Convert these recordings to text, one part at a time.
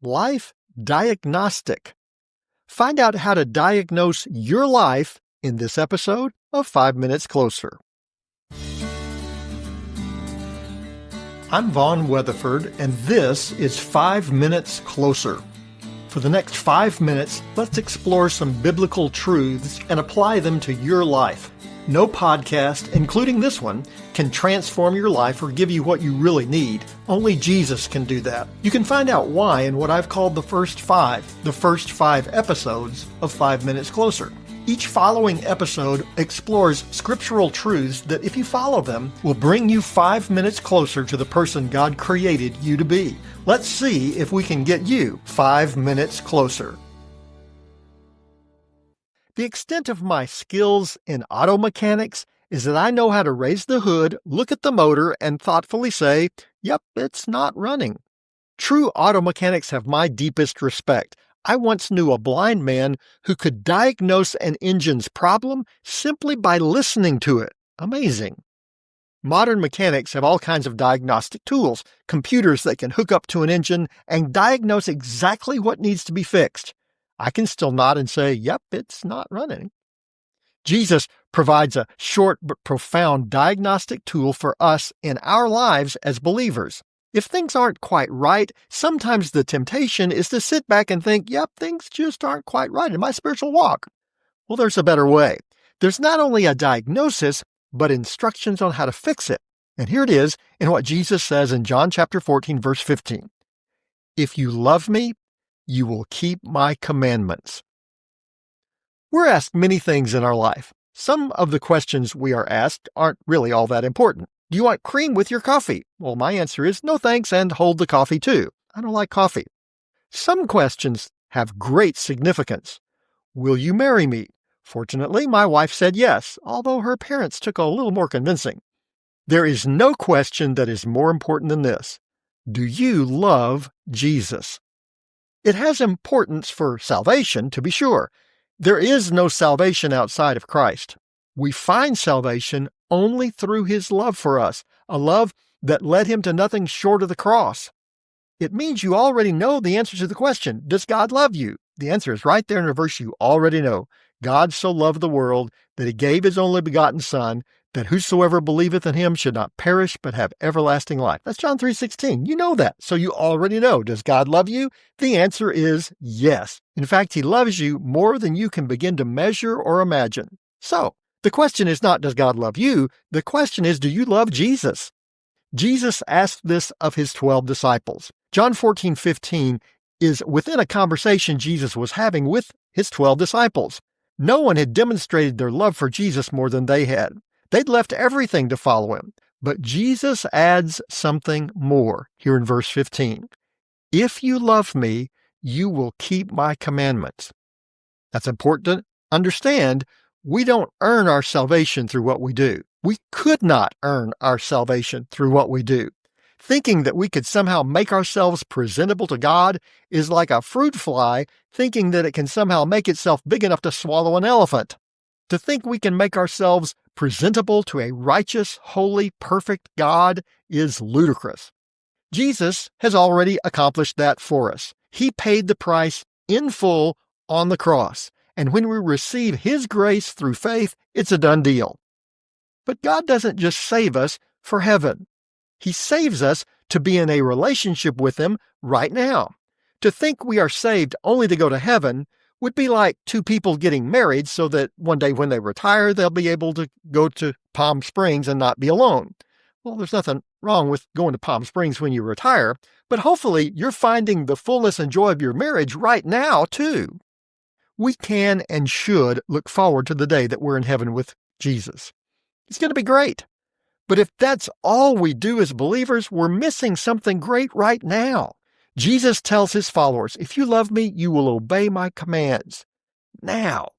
Life Diagnostic. Find out how to diagnose your life in this episode of 5 Minutes Closer. I'm Vaughn Weatherford, and this is 5 Minutes Closer. For the next 5 minutes, let's explore some biblical truths and apply them to your life. No podcast, including this one, can transform your life or give you what you really need. Only Jesus can do that. You can find out why in what I've called the first five episodes of 5 Minutes Closer. Each following episode explores scriptural truths that, if you follow them, will bring you 5 minutes closer to the person God created you to be. Let's see if we can get you 5 minutes closer. The extent of my skills in auto mechanics is that I know how to raise the hood, look at the motor, and thoughtfully say, yep, it's not running. True auto mechanics have my deepest respect. I once knew a blind man who could diagnose an engine's problem simply by listening to it. Amazing. Modern mechanics have all kinds of diagnostic tools, computers that can hook up to an engine and diagnose exactly what needs to be fixed. I can still nod and say, yep, it's not running. Jesus provides a short but profound diagnostic tool for us in our lives as believers. If things aren't quite right, sometimes the temptation is to sit back and think, yep, things just aren't quite right in my spiritual walk. Well, there's a better way. There's not only a diagnosis, but instructions on how to fix it. And here it is in what Jesus says in John chapter 14, verse 15. If you love me, you will keep my commandments. We're asked many things in our life. Some of the questions we are asked aren't really all that important. Do you want cream with your coffee? Well, my answer is no thanks, and hold the coffee too. I don't like coffee. Some questions have great significance. Will you marry me? Fortunately, my wife said yes, although her parents took a little more convincing. There is no question that is more important than this. Do you love Jesus? It has importance for salvation, to be sure. There is no salvation outside of Christ. We find salvation only through His love for us, a love that led Him to nothing short of the cross. It means you already know the answer to the question, does God love you? The answer is right there in a verse you already know. God so loved the world that He gave His only begotten Son, that whosoever believeth in Him should not perish but have everlasting life. That's John 3:16. You know that, so you already know. Does God love you? The answer is yes. In fact, He loves you more than you can begin to measure or imagine. So, the question is not, does God love you? The question is, do you love Jesus? Jesus asked this of His 12 disciples. John 14:15 is within a conversation Jesus was having with His 12 disciples. No one had demonstrated their love for Jesus more than they had. They'd left everything to follow Him. But Jesus adds something more here in verse 15. If you love me, you will keep my commandments. That's important to understand. We don't earn our salvation through what we do. We could not earn our salvation through what we do. Thinking that we could somehow make ourselves presentable to God is like a fruit fly thinking that it can somehow make itself big enough to swallow an elephant. To think we can make ourselves presentable to a righteous, holy, perfect God is ludicrous. Jesus has already accomplished that for us. He paid the price in full on the cross. And when we receive His grace through faith, it's a done deal. But God doesn't just save us for heaven. He saves us to be in a relationship with Him right now. To think we are saved only to go to heaven would be like two people getting married so that one day when they retire, they'll be able to go to Palm Springs and not be alone. Well, there's nothing wrong with going to Palm Springs when you retire, but hopefully you're finding the fullness and joy of your marriage right now, too. We can and should look forward to the day that we're in heaven with Jesus. It's going to be great. But if that's all we do as believers, we're missing something great right now. Jesus tells His followers, if you love me, you will obey my commands. Now,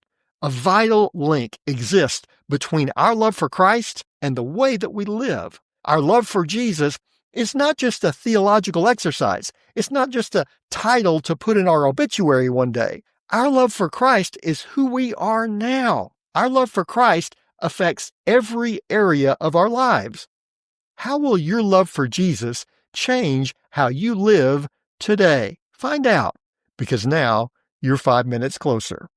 a vital link exists between our love for Christ and the way that we live. Our love for Jesus is not just a theological exercise. It's not just a title to put in our obituary one day. Our love for Christ is who we are now. Our love for Christ affects every area of our lives. How will your love for Jesus change how you live today? Find out, because now you're 5 minutes closer.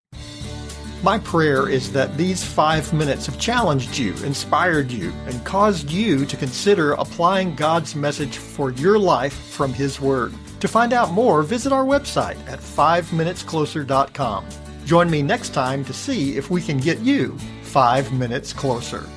My prayer is that these 5 minutes have challenged you, inspired you, and caused you to consider applying God's message for your life from His Word. To find out more, visit our website at 5minutescloser.com. Join me next time to see if we can get you 5 minutes closer.